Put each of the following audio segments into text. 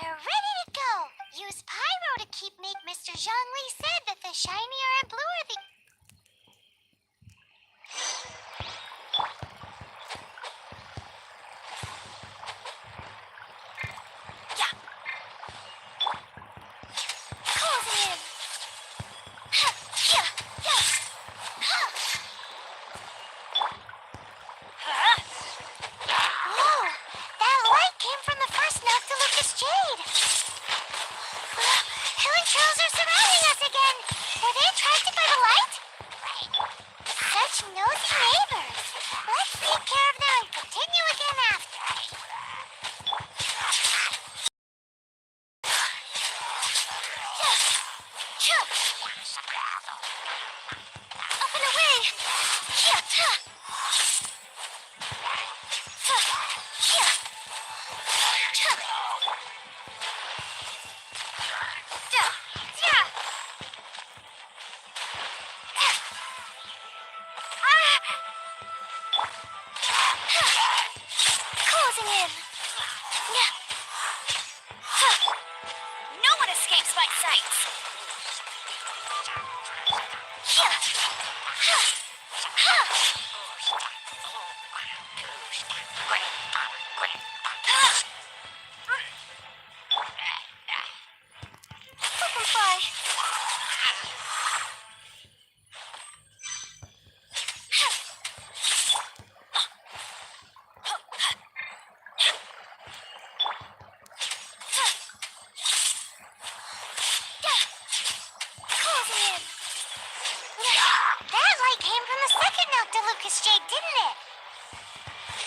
We're ready to go. Use pyro to make Mr. Zhongli said that the shinier and bluer the... Yeah. Closing in. Ha, yeah, yeah. Ha. Huh? Whoa, that light came from the first Noctilucous Jade. Killing trolls are surrounding us again. Were they attracted by the light? Such nosy neighbors. Let's take care of them and continue again after. Up and away. Closing in. No one escapes my sight. Fly. That light came from the second Noctilucous Jade, didn't it?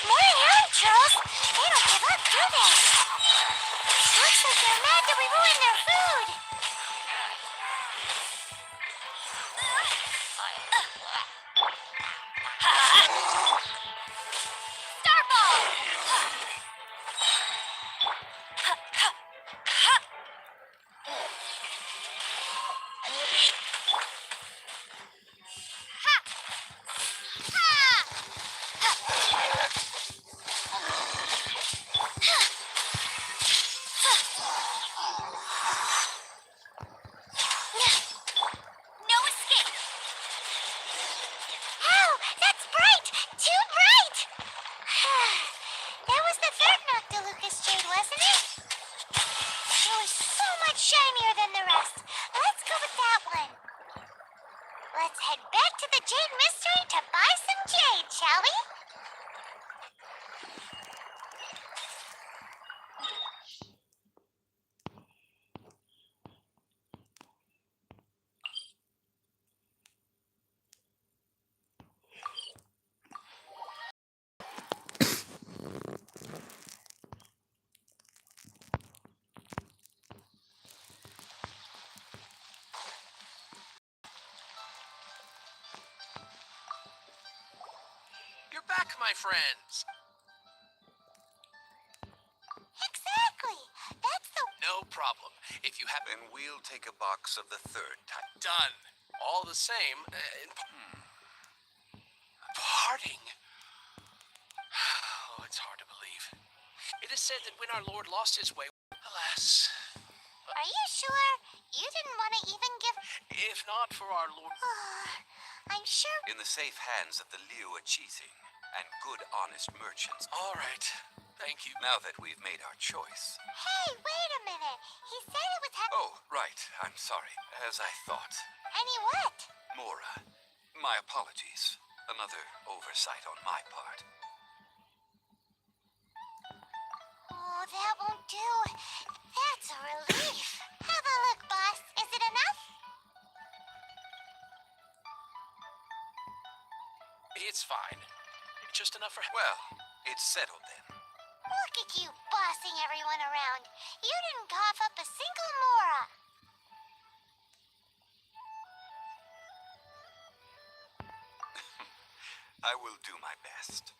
More hairy trolls. They don't give up, do they? Looks like they're mad that we ruined their food. Starball! No escape! Ow! That's bright! Too bright! That was the third Noctilucous Jade, wasn't it? It was so much shinier than the rest. Let's go with that one. Let's head back to the Jade Mystery to buy some jade, shall we? You're back, my friends. Exactly. That's the... No problem. If you have... Then we'll take a box of the third type. Done. All the same, parting. Oh, it's hard to believe. It is said that when our Lord lost his way, alas, Are you sure? You didn't want to even give... if not for our Lord... I'm sure... In the safe hands of the Liu Achiting and good, honest merchants. All right. Thank you. Now that we've made our choice. Hey, wait a minute. He said it was... Oh, right. I'm sorry. As I thought. Any what? Mora, my apologies. Another oversight on my part. Oh, that won't do. That's a relief. Have a look, boss. Is it enough? It's fine. Just enough for... Well, it's settled then. Look at you bossing everyone around. You didn't cough up a single Mora. I will do my best.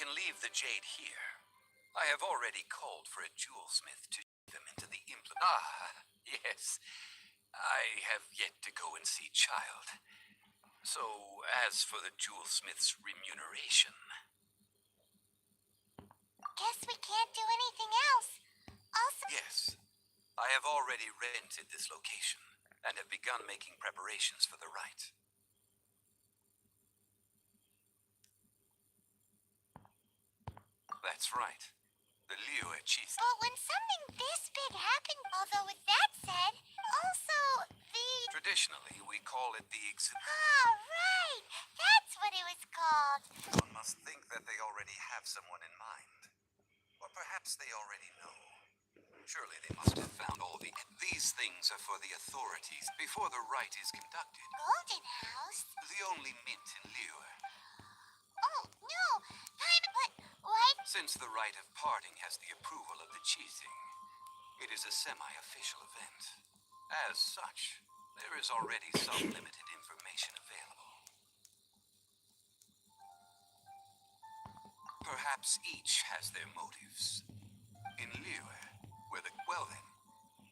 can leave the jade here. I have already called for a jewelsmith to ship them into the implement. Ah, yes. I have yet to go and see Child. So, as for the jewelsmith's remuneration... Guess we can't do anything else. Also, Yes, I have already rented this location and have begun making preparations for the rite. That's right. The Liyue chief. but when something this big happened, although with that said, also the... Traditionally, we call it the exhibit. Ah, right! That's what it was called. One must think that they already have someone in mind. Or perhaps they already know. Surely they must have found all the... These things are for the authorities before the rite is conducted. Golden House? The only mint in Liyue. Oh, no! But what? Since the rite of parting has the approval of the Qixing, it is a semi-official event. As such, there is already some limited information available. Perhaps each has their motives. In Liyue, where the... Well then,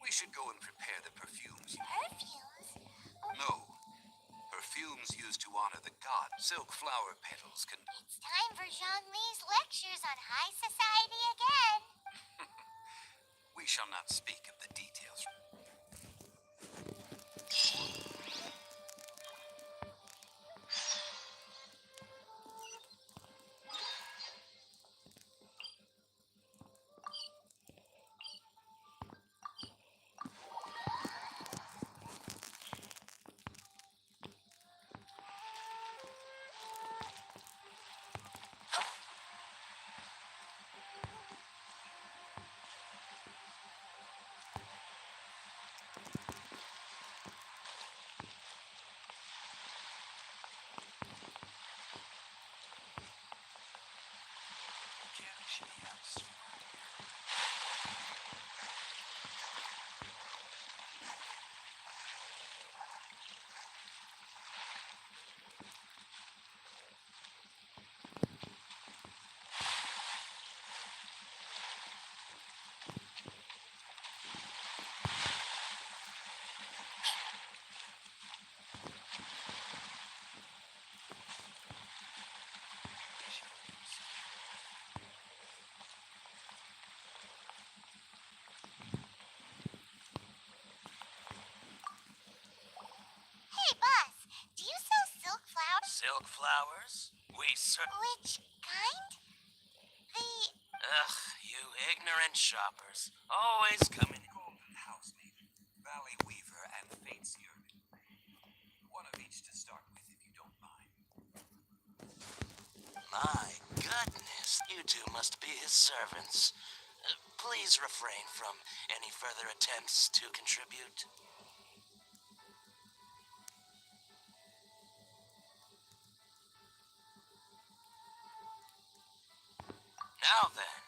we should go and prepare the perfumes. Perfumes? No. Perfumes used to honor the god. Silk flower petals can... It's time for Zhongli's lectures on high society again. We shall not speak of the details. Hey, boss, do you sell silk flowers? Silk flowers? Which kind? The... Ugh, you ignorant shoppers. Always coming. Golden housemaiden, valley weaver, and fate's yearning. One of each to start with, if you don't mind. My goodness, you two must be his servants. Please refrain from any further attempts to contribute. Now then,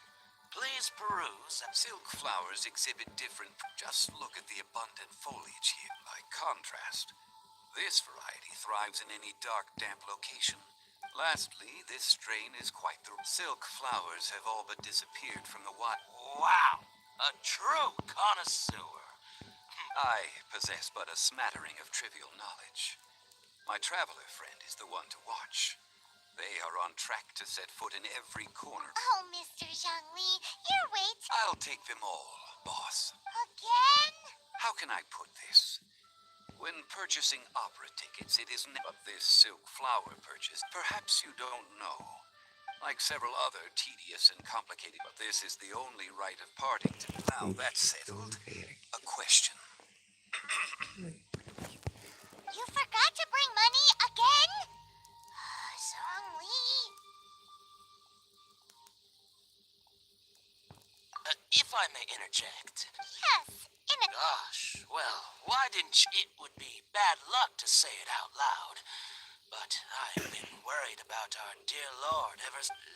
please peruse. Silk flowers exhibit different... Just look at the abundant foliage here. By contrast, this variety thrives in any dark, damp location. Lastly, this strain is quite the... Silk flowers have all but disappeared from the wild. Wow, a true connoisseur. I possess but a smattering of trivial knowledge. My traveler friend is the one to watch. They are on track to set foot in every corner. Oh, Mr. Zhongli, your wait... I'll take them all, boss. Again? How can I put this? When purchasing opera tickets, it isn't but this silk flower purchase. Perhaps you don't know. Like several other tedious and complicated, but this is the only rite of parting. Now that's settled. A question. You forgot to bring money again? Zhongli... If I may interject. Yes, in a... Gosh, well, why didn't you? It would be bad luck to say it out loud. But I've been worried about our dear Lord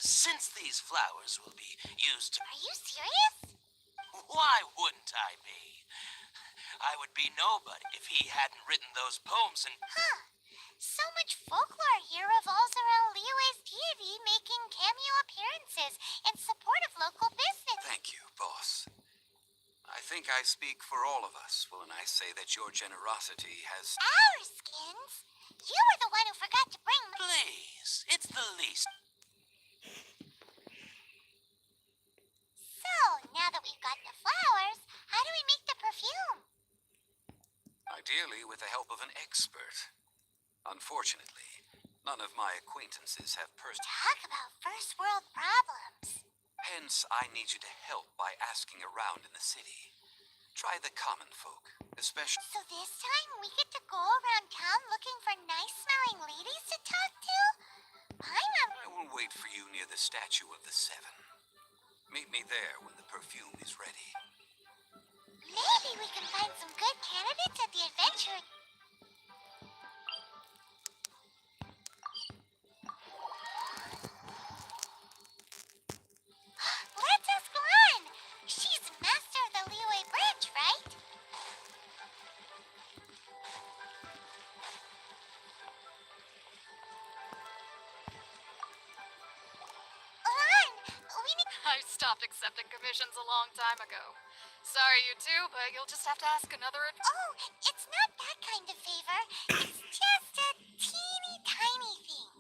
since these flowers will be used to... Are you serious? Why wouldn't I be? I would be nobody if he hadn't written those poems and... Huh. So much folklore here revolves around Liyue's deity making cameo appearances. think I speak for all of us when I say that your generosity has... Our skins? You were the one who forgot to bring the... Please, it's the least. So, now that we've got the flowers, how do we make the perfume? Ideally, with the help of an expert. Unfortunately, none of my acquaintances have Talk about first world problems. Hence, I need you to help by asking around in the city. Try the common folk, especially... So this time we get to go around town looking for nice-smelling ladies to talk to? I will wait for you near the statue of the Seven. Meet me there when the perfume is ready. Maybe we can find some good candidates at the adventure. Let's ask Lan. She's master of the Leeway Bridge, right? Lan, we need... I stopped accepting commissions a long time ago. Sorry, you two, but you'll just have to ask another... Oh, it's not that kind of favor. It's just a teeny tiny thing.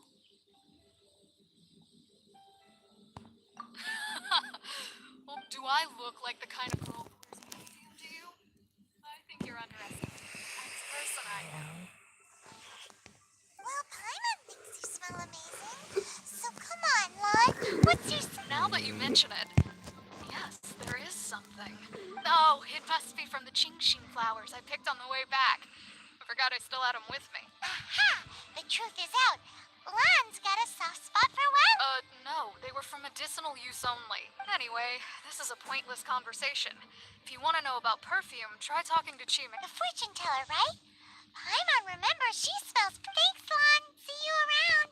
Well, do I look like the kind of girl who wears perfume to you? I think you're underestimating the kind of person I am. Well, Paimon thinks you smell amazing. So come on, Lan. What's your... Now that you mention it, yes, there is something. Oh, it must be from the Qingxin flowers I picked on the way back. I forgot I still had them with me. Aha! The truth is out. Lan's got a soft spot for what? No, they were for medicinal use only. Anyway, this is a pointless conversation. If you want to know about perfume, try talking to Chime. The fortune teller, right? Paimon remembers she smells... Thanks, Lan. See you around.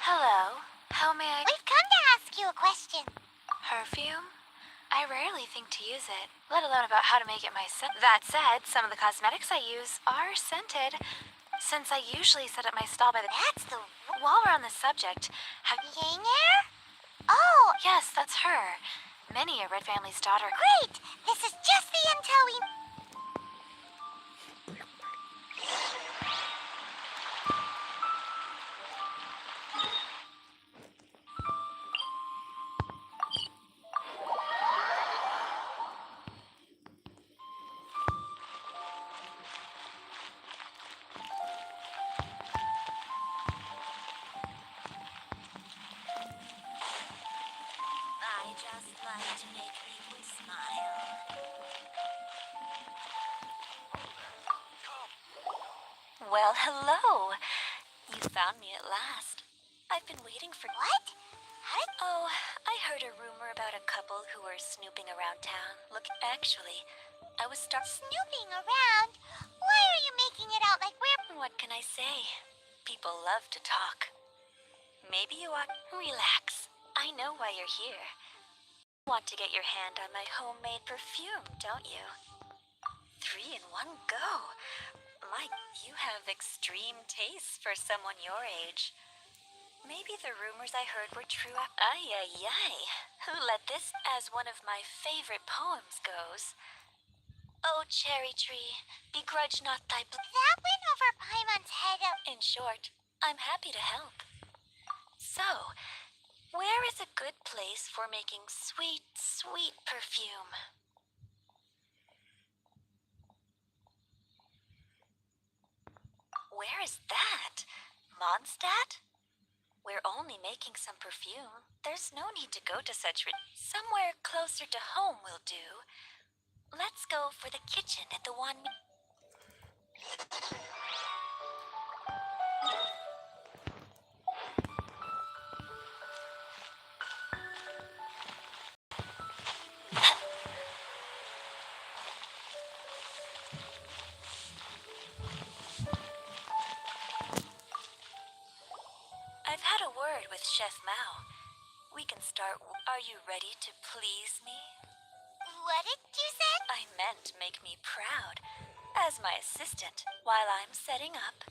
Hello. How may I... We've come to ask you a question. Perfume? I rarely think to use it, let alone about how to make it myself. That said, some of the cosmetics I use are scented, since I usually set up my stall by the... That's the... While we're on the subject, have... Yanger? Oh, Yes, that's her. Minnie, a Red family's daughter. great. This is just the intel we... I just like to make people smile. Well, hello. You found me at last. I've been waiting for... What? How did... Oh, I heard a rumor about a couple who were snooping around town. Look, actually, I was Snooping around? Why are you making it out like we're... What can I say? People love to talk. Maybe you ought... Relax. I know why you're here. You want to get your hand on my homemade perfume, don't you? 3 in one go. Mike, you have extreme taste for someone your age. Maybe the rumors I heard were true. Ay, ay, ay. Who let this as one of my favorite poems goes? Oh, cherry tree, begrudge not thy That went over Paimon's head. In short, I'm happy to help. So, where is a good place for making sweet, sweet perfume? Where is that? Mondstadt? We're only making some perfume. There's no need to go to such somewhere closer to home will do. Let's go for the kitchen at the one... I've Chef Mao. We can start. Are you ready to please me? What did you say? I meant make me proud. As my assistant, while I'm setting up.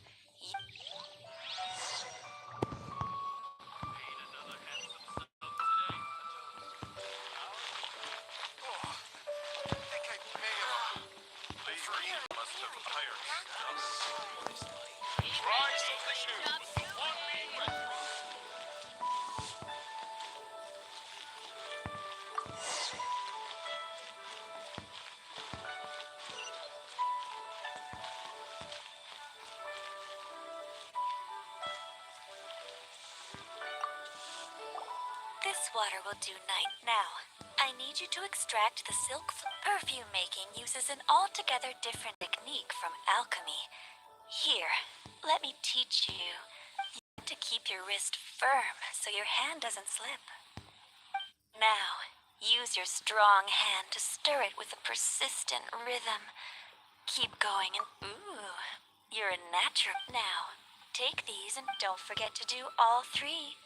This water will do night. Now, I need you to extract the silk. Perfume making uses an altogether different technique from alchemy. Here, let me teach you. You have to keep your wrist firm so your hand doesn't slip. Now, use your strong hand to stir it with a persistent rhythm. Keep going and ooh, you're a natural. Now, take these and don't forget to do all three.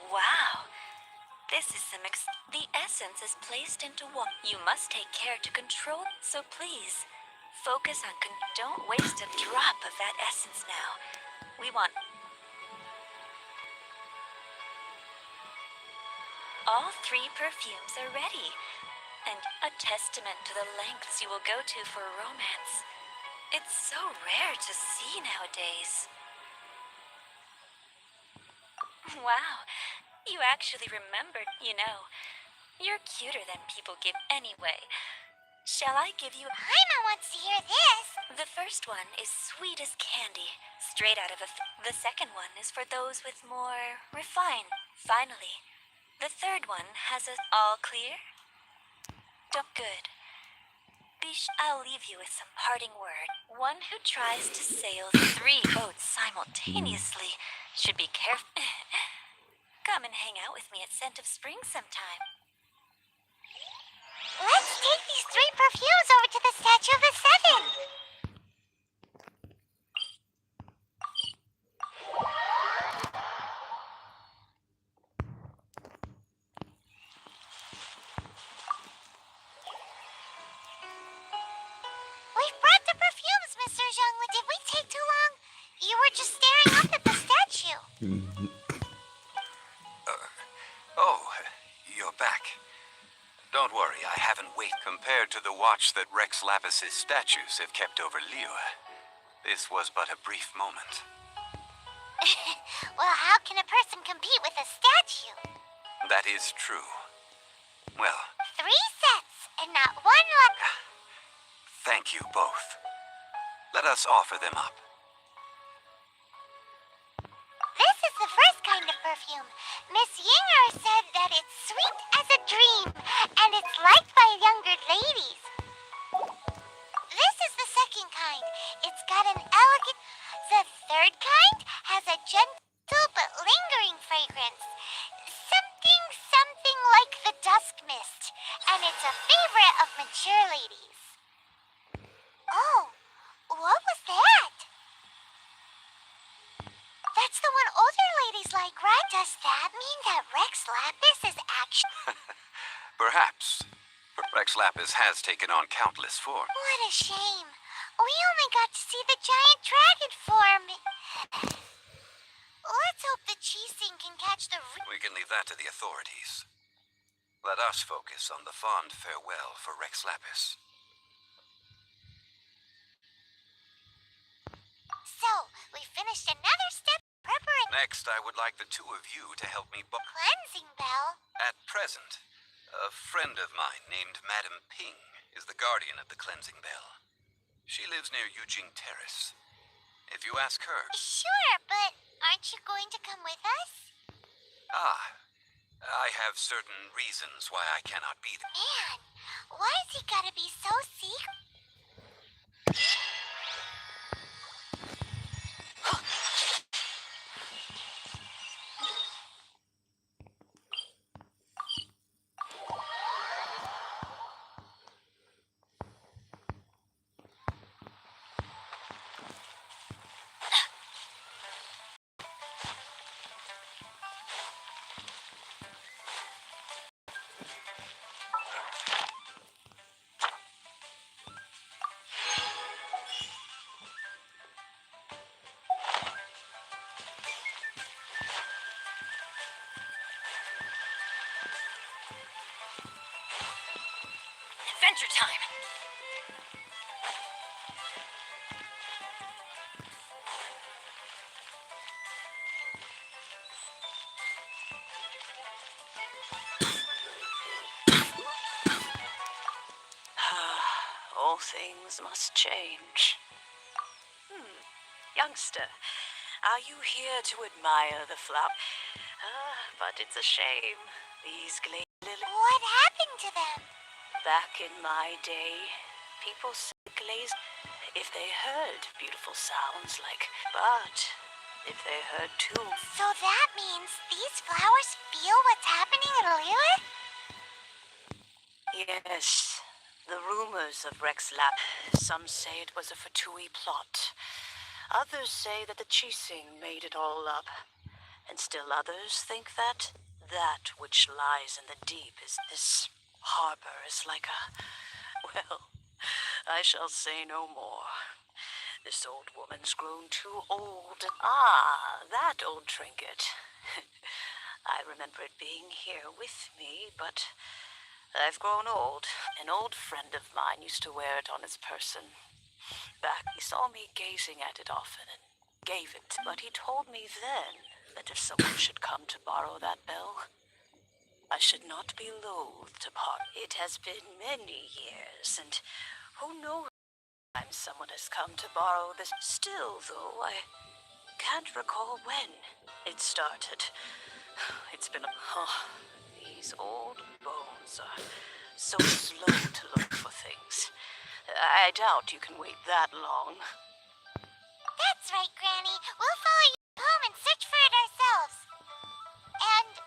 Wow, this is the essence is placed into water. You must take care to control, so please, focus on don't waste a drop of that essence now. We want all three perfumes are ready, and a testament to the lengths you will go to for a romance. It's so rare to see nowadays. Wow, you actually remembered. You know, you're cuter than people give anyway. Shall I give you? Paimon wants to hear this. The first one is sweet as candy, straight out of the second one is for those with more refined. Finally, the third one has a all clear. Good. I'll leave you with some parting word. One who tries to sail 3 boats simultaneously should be careful. Come and hang out with me at Scent of Spring sometime. Let's take these 3 perfumes over to the Statue of the Seven. We've brought the perfumes, Mr. Zhengli. Did we take too long? You were just staring up at the statue. Oh, you're back. Don't worry, I haven't waited. Compared to the watch that Rex Lapis's statues have kept over Liyue, this was but a brief moment. Well, how can a person compete with a statue? That is true. Well, 3 sets and not one left. thank you both. Let us offer them up. This is the first kind of perfume. Miss Yinger said that it's sweet as a dream, and it's liked by younger ladies. This is the second kind. It's got an elegant... The third kind has a gentle but lingering fragrance. Something like the dusk mist, and it's a favorite of mature ladies. Oh, what was that? That's the one older ladies like, right? Does that mean that Rex Lapis is actually... Perhaps. Rex Lapis has taken on countless forms. What a shame. We only got to see the giant dragon form. Let's hope the Chising can catch the... We can leave that to the authorities. Let us focus on the fond farewell for Rex Lapis. So, we finished another step preparing Next, I would like the two of you to help me cleansing bell. At present, a friend of mine named Madame Ping is the guardian of the cleansing bell. She lives near Yujing Terrace. If you ask her... Sure, but aren't you going to come with us? I have certain reasons why I cannot be there. Man, why's he gotta be so secret? Adventure time! All things must change. Youngster, are you here to admire the flower? But it's a shame. These lilies. What happened to them? Back in my day, people said glazed if they heard beautiful sounds like, but if they heard too. So that means these flowers feel what's happening at Lilith? Yes, the rumors of Rex Lap. Some say it was a Fatui plot. Others say that the Chising made it all up. And still others think that which lies in the deep is this harbor is like a... Well, I shall say no more. This old woman's grown too old. That old trinket. I remember it being here with me, but I've grown old. An old friend of mine used to wear it on his person. Back, he saw me gazing at it often and gave it. But he told me then that if someone should come to borrow that bell, I should not be loath to part. It has been many years, and who knows time someone has come to borrow this. Still, though, I can't recall when it started. It's been these old bones are so slow to look for things. I doubt you can wait that long. That's right, Granny. We'll follow you home and search for it ourselves. And,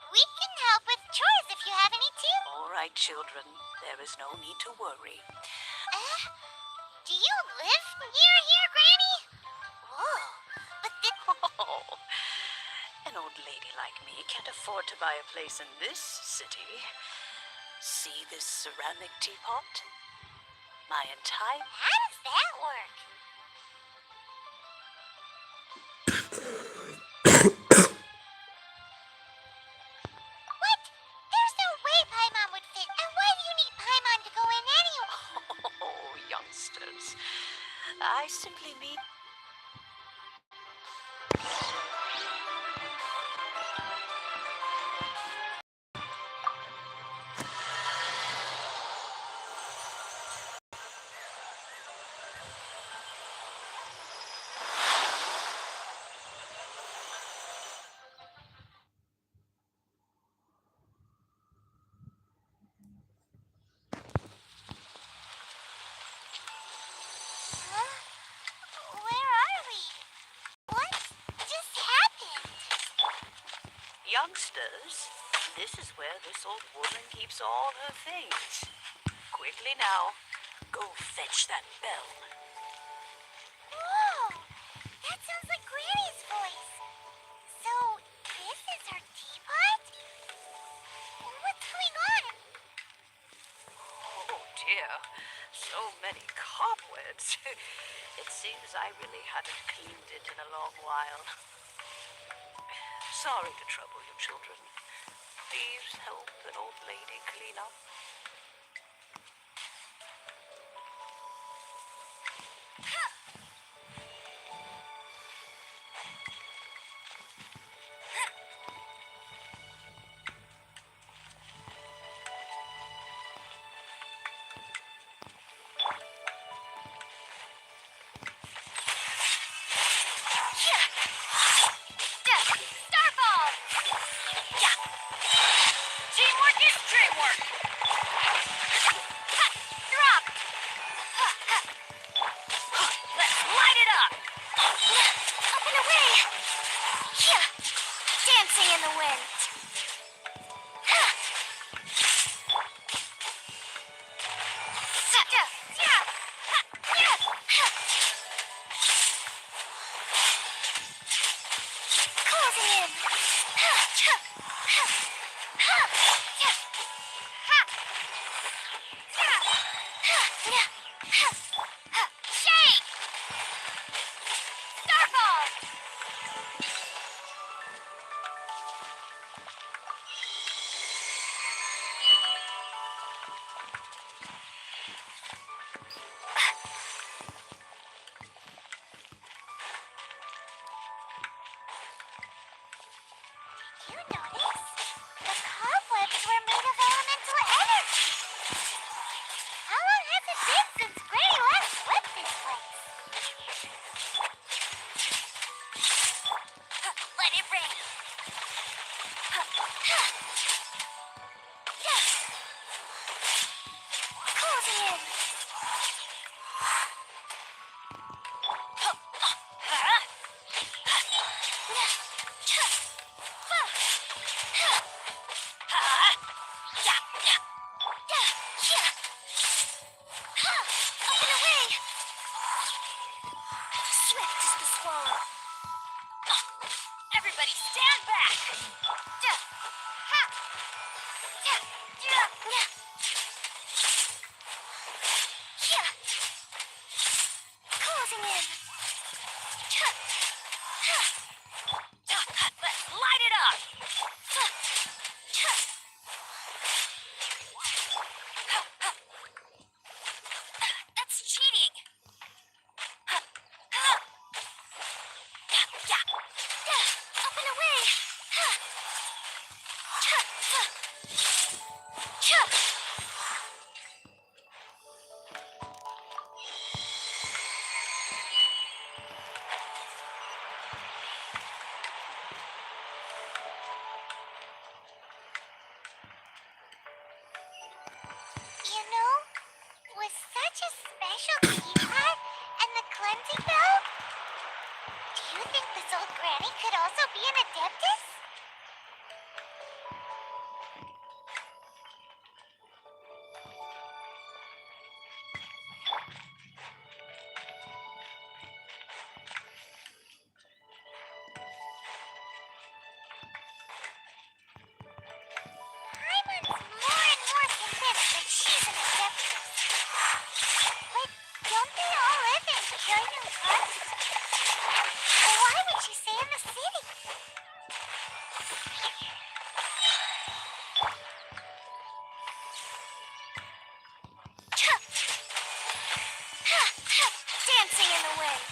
we can help with chores if you have any too. All right, children. There is no need to worry. Do you live near here, Granny? Whoa, but Oh, an old lady like me can't afford to buy a place in this city. See this ceramic teapot? My entire... how does that work? What? There's no way Paimon would fit. And why do you need Paimon to go in anyway? Oh, youngsters. I simply mean... Huh? Where are we? What just happened? Youngsters, this is where this old woman keeps all her things. Quickly now, go fetch that bell. Whoa! That sounds like Granny's voice. So, this is her teapot? What's going on? Oh dear, so many cobwebs. It seems I really haven't cleaned it in a long while. Sorry to trouble you, children. Please help an old lady clean up. Starfall! Yeah! Teamwork is dreamwork! Ha! Drop! Ha! Ha! Let's light it up! Up and away! Yeah! Dancing in the wind! Ha! Yeah! Yeah! Ha! Yeah! Ha! Closing in! Ha! Ha! Ha! Ha! Yeah! Ha! Yeah! Ha! Yeah! Ha! Ha! Shake! Starfall! You notice? The cobwebs were made of elemental energy. How long has it been since Granny last swept this place? Let it rain. Yes. Closing in. Up and away! Swift as the swallow. Everybody stand back! Ha! Closing in. Let's light it up! That's cheating! Up and away! You know, with such a special keypad and the cleansing bell, do you think this old granny could also be an adeptus? Paimon's more and more convinced that she's an adeptus. But don't they all live in Kyonyu Park? Why would she stay in the city? Dancing in the wind.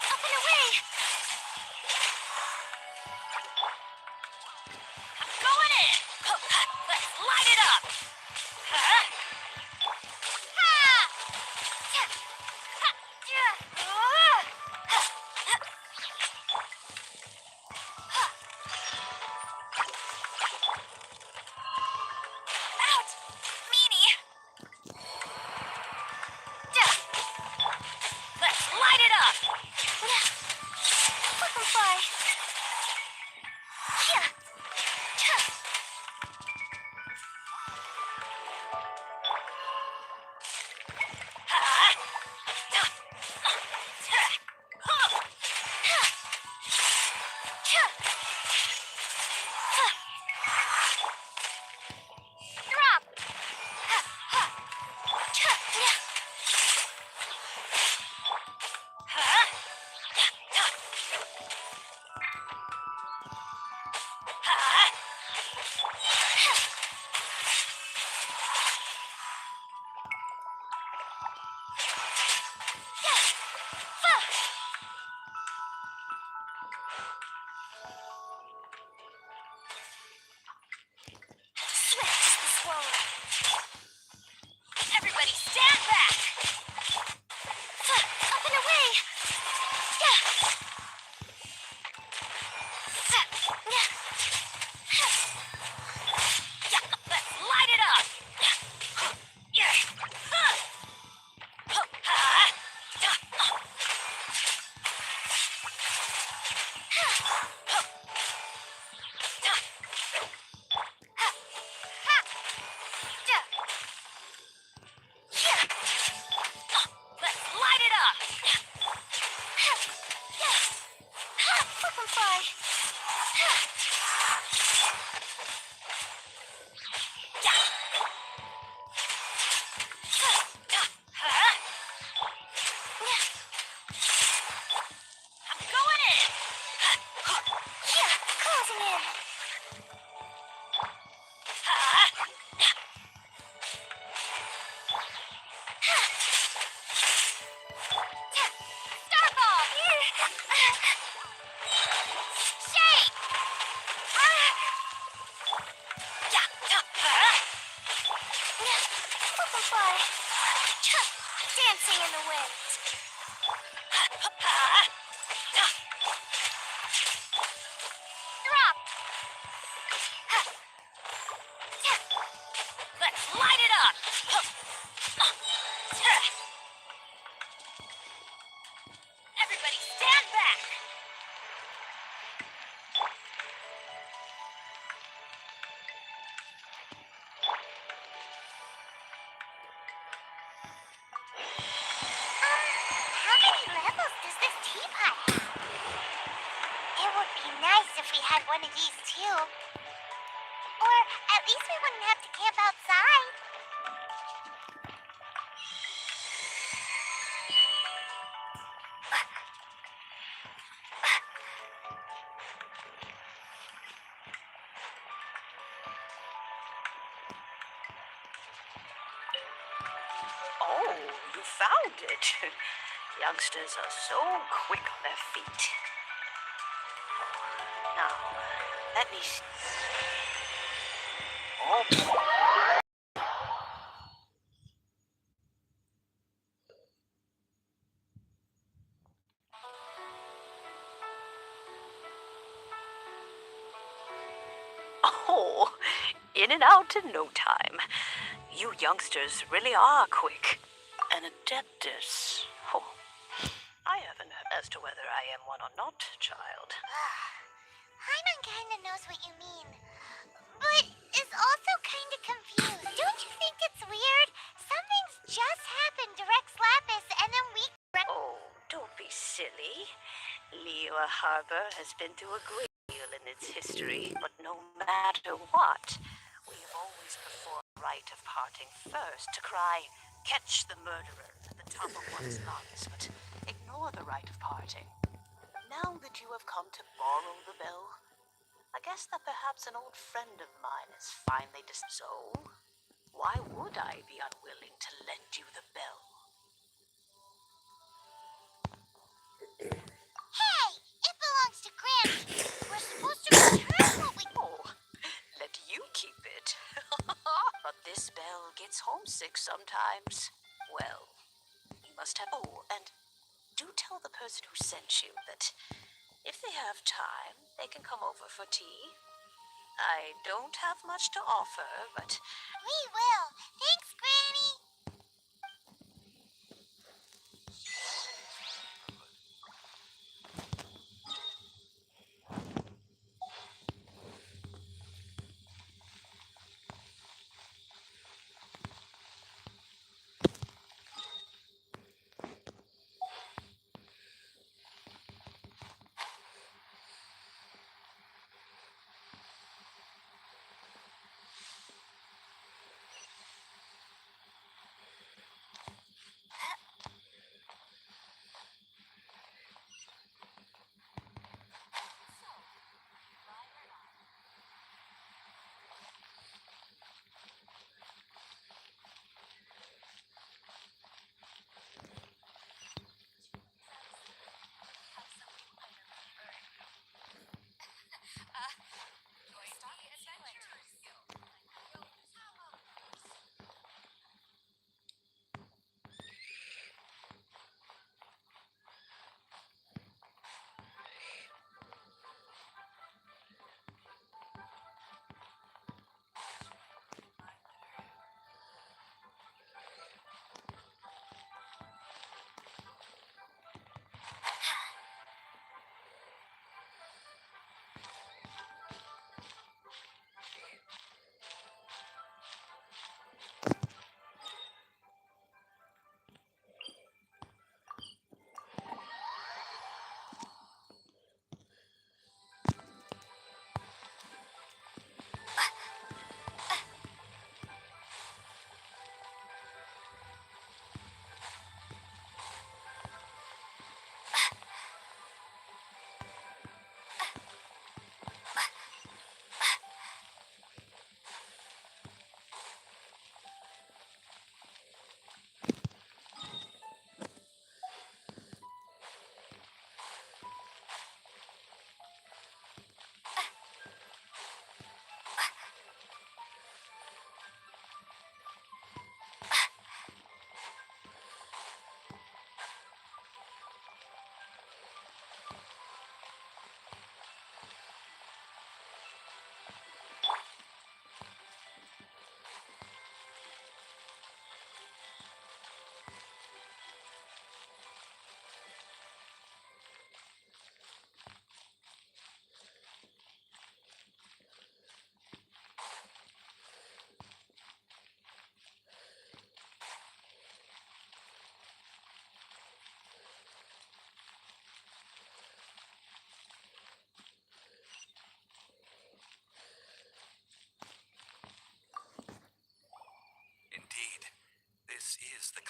Up and away. I'm going in. Let's light it up. Out! Meanie! Let's light it up! Butterfly! dancing in the wind. Drop. Let's light it up! Everybody stand back! How many levels does this teapot have? It would be nice if we had one of these too. Or at least we wouldn't have to camp outside. Oh, you found it. Youngsters are so quick on their feet. Now, let me see. Oh. Oh, in and out in no time. You youngsters really are quick. An adeptus. Oh, I haven't heard as to whether I am one or not, child. Paimon kinda knows what you mean, but is also kinda confused. Don't you think it's weird? Something's just happened to Rex Lapis, and then we... Oh, don't be silly. Liyue Harbor has been through a great deal in its history, but no matter what, we have always performed the rite of parting first to cry, "Catch the murderer," at the top of one's lungs, but ignore the rite of parting. Now that you have come to borrow the bell, I guess that perhaps an old friend of mine has finally so. Why would I be unwilling to lend you the bell? Hey! It belongs to Granny! We're supposed to return what we... Oh, let you keep it. But this bell gets homesick sometimes. Well, you must have... Oh, and do tell the person who sent you that if they have time, they can come over for tea. I don't have much to offer, but... We will! Thanks, Granny!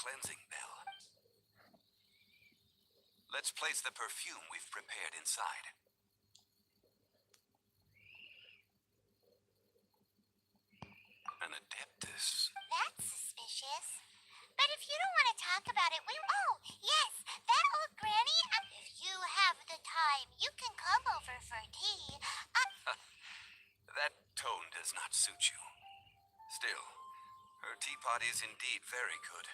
cleansing bell. Let's place the perfume we've prepared inside. An adeptus. That's suspicious. But if you don't want to talk about it, Oh, yes, that old granny. If you have the time, you can come over for tea. That tone does not suit you. Still, her teapot is indeed very good.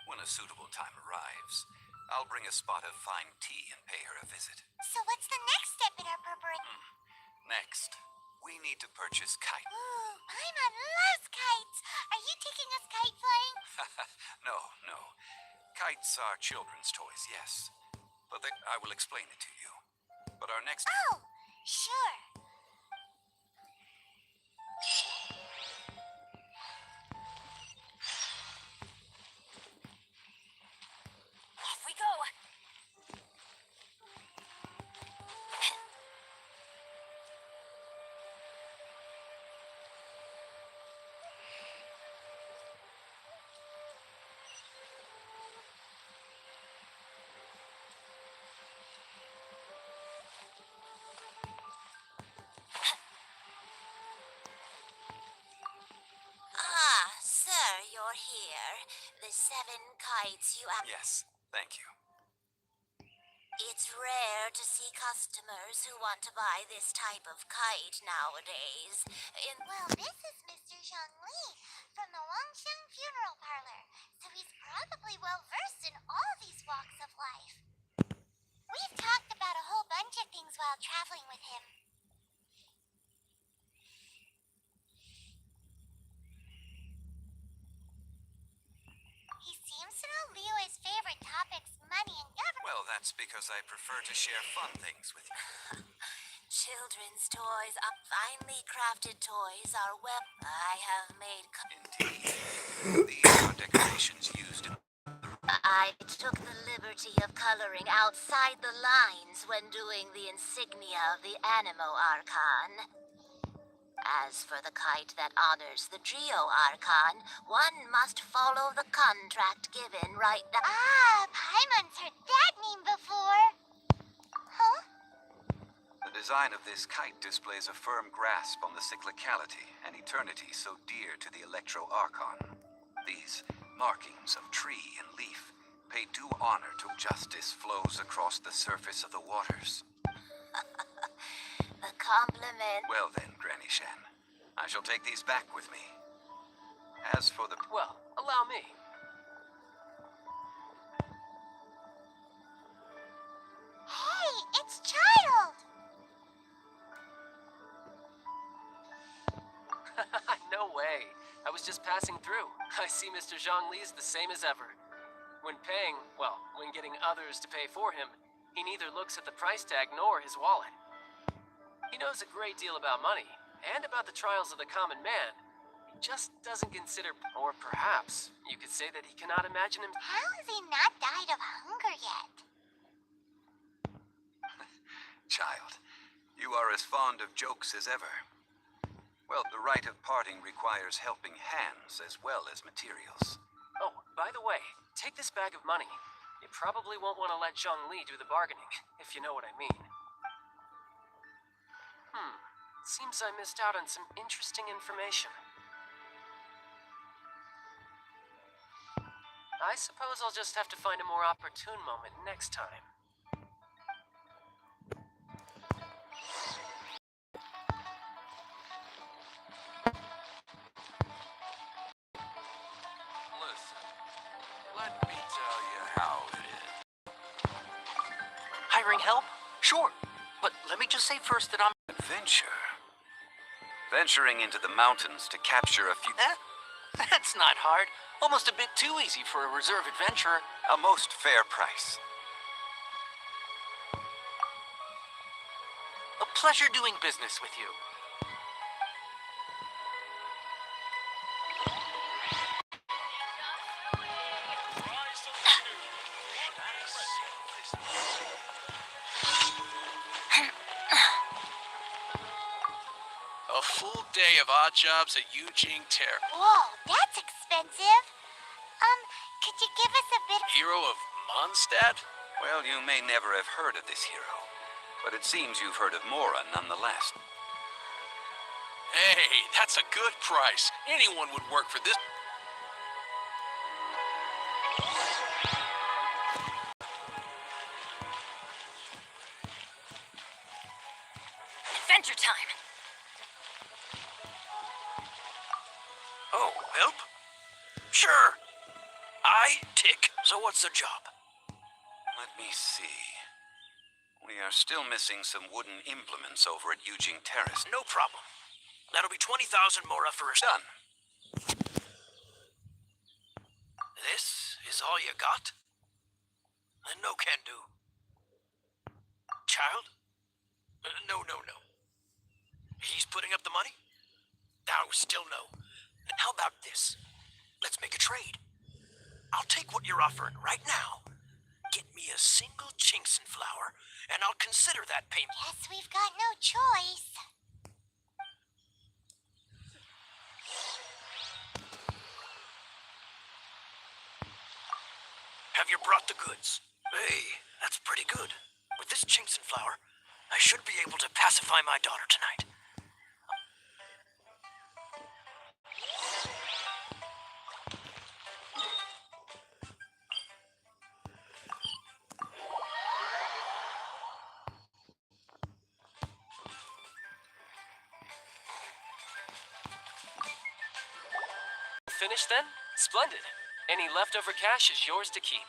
When a suitable time arrives, I'll bring a spot of fine tea and pay her a visit. So what's the next step in our preparation? Next, we need to purchase kite. Ooh, Paimon loves kites. Are you taking us kite flying? No. Kites are children's toys, yes. But I will explain it to you. But our next... Oh, sure. Off we go. Ah, sir, you're here. The 7 kites you have. Yes, thank you. It's rare to see customers who want to buy this type of kite nowadays. Well, this is Mr. Zhongli from the Wangseng Funeral Parlor, so he's probably well versed in all these walks of life. We've talked about a whole bunch of things while traveling with him. He seems to know Liyue's favorite topics, money and government. Well, that's because I prefer to share fun things with you. Children's toys, finely crafted toys are well. I have made. Indeed. These are decorations used in... I took the liberty of coloring outside the lines when doing the insignia of the Animo Archon. As for the kite that honors the Geo Archon, one must follow the contract given right now. Ah, Paimon's heard that name before. Huh? The design of this kite displays a firm grasp on the cyclicality and eternity so dear to the Electro Archon. These markings of tree and leaf pay due honor to justice flows across the surface of the waters. The compliment. Well then, Granny Shan, I shall take these back with me. As for the... Well, allow me. Hey, it's Child! No way. I was just passing through. I see Mr. Zhongli's the same as ever. When paying, when getting others to pay for him, he neither looks at the price tag nor his wallet. He knows a great deal about money, and about the trials of the common man. He just doesn't consider, or perhaps, you could say that he cannot imagine him. How has he not died of hunger yet? Child, you are as fond of jokes as ever. Well, the rite of parting requires helping hands as well as materials. Oh, by the way, take this bag of money. You probably won't want to let Zhongli do the bargaining, if you know what I mean. Seems I missed out on some interesting information. I suppose I'll just have to find a more opportune moment next time. Listen, let me tell you how it is. Hiring help? Sure. But let me just say first that I'm... Adventure. Venturing into the mountains to capture a few... That's not hard. Almost a bit too easy for a reserve adventurer. A most fair price. A pleasure doing business with you. A full day of odd jobs at Eugene Terrace. Whoa, that's expensive. Could you give us a bit? Hero of Mondstadt? Well, you may never have heard of this hero, but it seems you've heard of Mora nonetheless. Hey, that's a good price. Anyone would work for this. Adventure time! Oh, help? Sure. I tick. So what's the job? Let me see. We are still missing some wooden implements over at Eugene Terrace. No problem. That'll be 20,000 more for a Done. This is all you got? No can do. Child? No. He's putting up the money? No, still no. How about this? Let's make a trade. I'll take what you're offering right now. Get me a single Jinxin flower, and I'll consider that payment. Guess we've got no choice. Have you brought the goods? Hey, that's pretty good. With this Jinxin flower, I should be able to pacify my daughter tonight. Finished then? Splendid. Any leftover cash is yours to keep.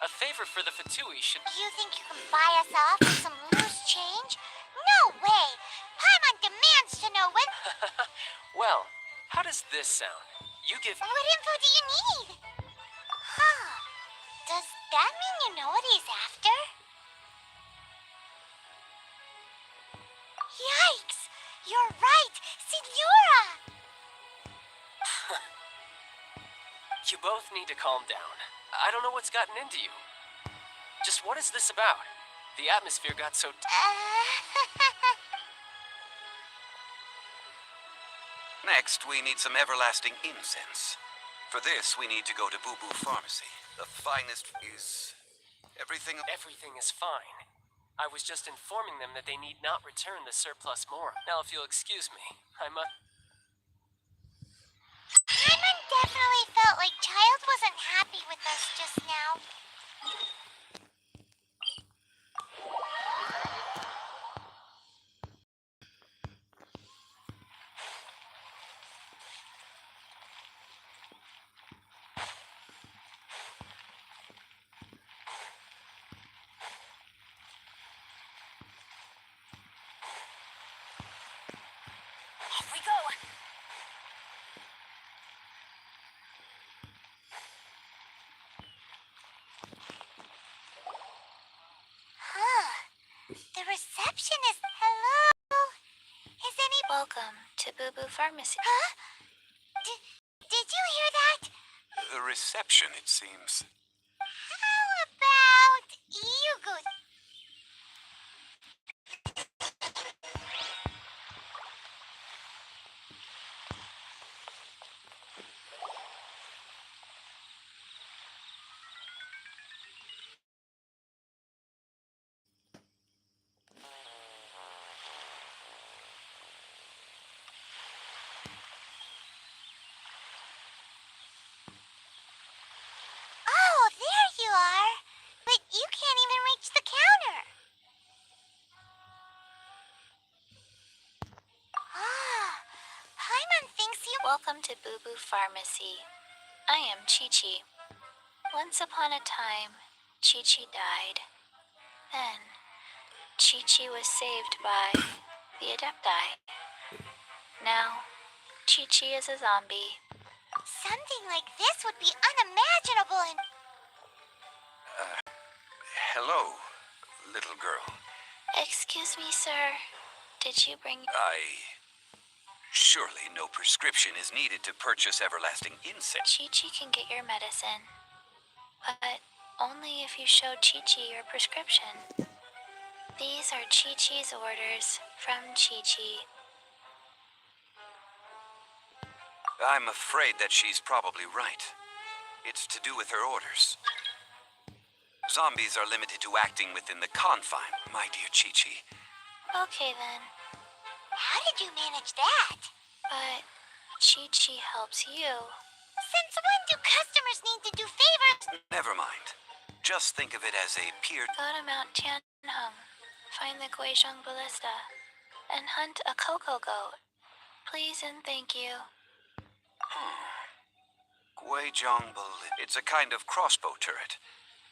A favor for the Fatui should... You think you can buy us off with some loose change? No way! Paimon demands to know when... Well, how does this sound? You give... What info do you need? Huh. Does that mean you know what he's after? Yikes! You're right! Senora! You both need to calm down. I don't know what's gotten into you. Just what is this about? The atmosphere got so... Next, we need some everlasting incense. For this, we need to go to Boo Boo Pharmacy. The finest is... everything... Everything is fine. I was just informing them that they need not return the surplus more. Now, if you'll excuse me, I must... Paimon definitely felt like Child wasn't happy with us just now. Off we go! Huh. The receptionist. Hello? Is any... Welcome to Boo Boo Pharmacy. Huh? Did you hear that? The reception, it seems. How about you go... Oh, there you are. But you can't even reach the counter. Ah, Paimon thinks you... Welcome to Boo Boo Pharmacy. I am Chi-Chi. Once upon a time, Chi-Chi died. Then, Chi-Chi was saved by the Adepti. Now, Chi-Chi is a zombie. Something like this would be unimaginable in... Hello, little girl. Excuse me, sir. Did you bring... Surely no prescription is needed to purchase everlasting incense. Chi-Chi can get your medicine. But only if you show Chi-Chi your prescription. These are Chi-Chi's orders from Chi-Chi. I'm afraid that she's probably right. It's to do with her orders. Zombies are limited to acting within the confines, my dear Chi-Chi. Okay then. How did you manage that? But Chi-Chi helps you. Since when do customers need to do favors? Never mind. Just think of it as a peer. Go to Mount Tianheng, find the Guizhong Ballista, and hunt a cocoa goat. Please and thank you. Guizhong Ballista. It's a kind of crossbow turret,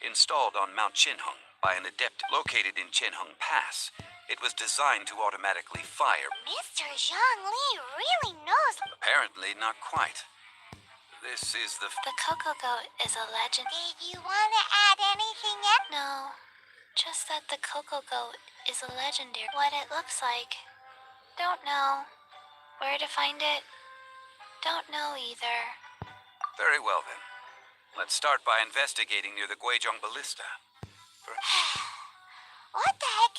installed on Mount Qinheng by an adept located in Qinheng Pass. It was designed to automatically fire. Mr. Zhang Li really knows. Apparently not quite. This is the... The cocoa goat is a legend. Did you want to add anything else? No, just that the cocoa goat is a legendary. What it looks like, don't know. Where to find it, don't know either. Very well then. Let's start by investigating near the Guizhong Ballista. What the heck?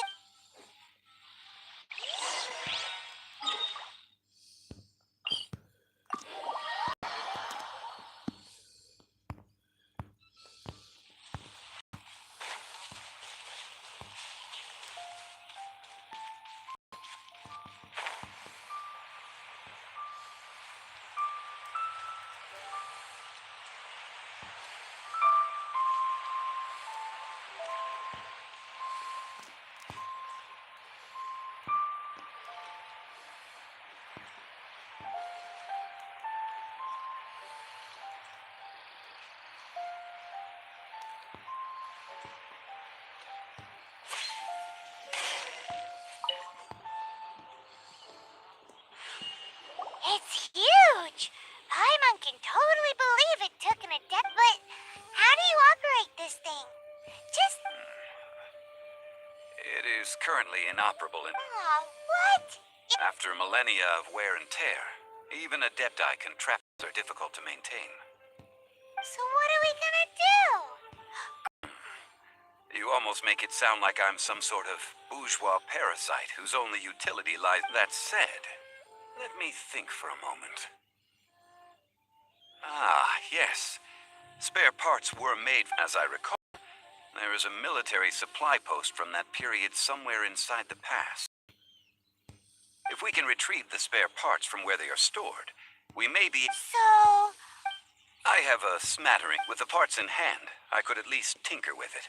It's huge! Paimon can totally believe it took an adept, but how do you operate this thing? Just... It is currently inoperable what? after millennia of wear and tear. Even Adepti contraptions are difficult to maintain. So what are we gonna do? You almost make it sound like I'm some sort of bourgeois parasite whose only utility lies... That said, let me think for a moment. Ah, yes. Spare parts were made, as I recall. There is a military supply post from that period somewhere inside the pass. If we can retrieve the spare parts from where they are stored, we may be... So... I have a smattering. With the parts in hand, I could at least tinker with it.